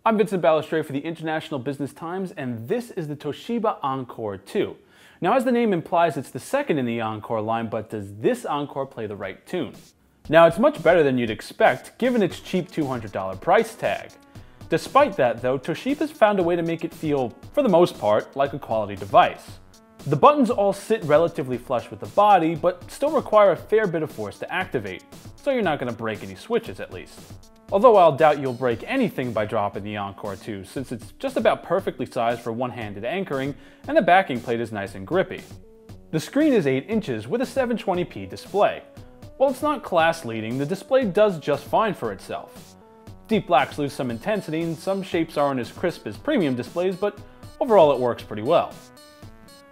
I'm Vincent Balestre for the International Business Times, and this is the Toshiba Encore 2. Now, as the name implies, it's the second in the Encore line, but does this Encore play the right tune? Now, it's much better than you'd expect, given its cheap $200 price tag. Despite that, though, Toshiba's found a way to make it feel, for the most part, like a quality device. The buttons all sit relatively flush with the body, but still require a fair bit of force to activate, so you're not going to break any switches at least. Although I'll doubt you'll break anything by dropping the Encore 2, since it's just about perfectly sized for one-handed anchoring, and the backing plate is nice and grippy. The screen is 8 inches with a 720p display. While it's not class-leading, the display does just fine for itself. Deep blacks lose some intensity, and some shapes aren't as crisp as premium displays, but overall it works pretty well.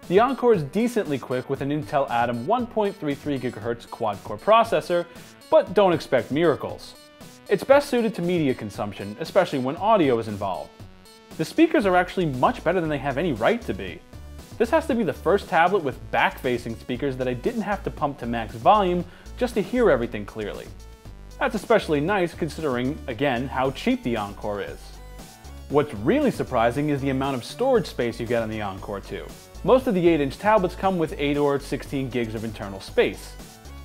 The Encore is decently quick with an Intel Atom 1.33 GHz quad-core processor, but don't expect miracles. It's best suited to media consumption, especially when audio is involved. The speakers are actually much better than they have any right to be. This has to be the first tablet with back-facing speakers that I didn't have to pump to max volume just to hear everything clearly. That's especially nice considering, again, how cheap the Encore is. What's really surprising is the amount of storage space you get on the Encore 2. Most of the 8-inch tablets come with 8 or 16 gigs of internal space.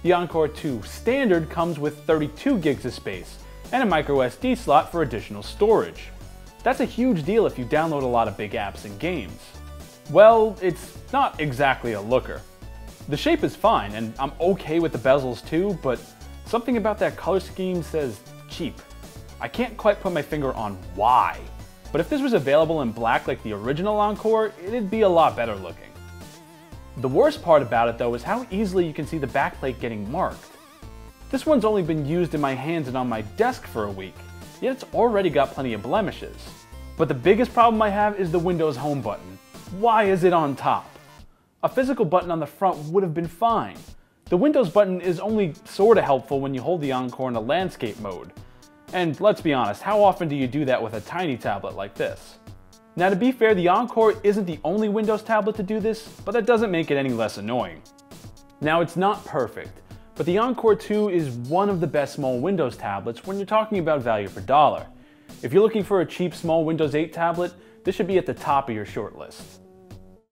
The Encore 2 Standard comes with 32 gigs of space, and a microSD slot for additional storage. That's a huge deal if you download a lot of big apps and games. Well, it's not exactly a looker. The shape is fine, and I'm okay with the bezels too, but something about that color scheme says cheap. I can't quite put my finger on why, but if this was available in black like the original Encore, it'd be a lot better looking. The worst part about it though is how easily you can see the backplate getting marked. This one's only been used in my hands and on my desk for a week, yet it's already got plenty of blemishes. But the biggest problem I have is the Windows Home button. Why is it on top? A physical button on the front would have been fine. The Windows button is only sorta helpful when you hold the Encore in a landscape mode. And let's be honest, how often do you do that with a tiny tablet like this? Now, to be fair, the Encore isn't the only Windows tablet to do this, but that doesn't make it any less annoying. Now, it's not perfect, but the Encore 2 is one of the best small Windows tablets when you're talking about value per dollar. If you're looking for a cheap small Windows 8 tablet, this should be at the top of your shortlist.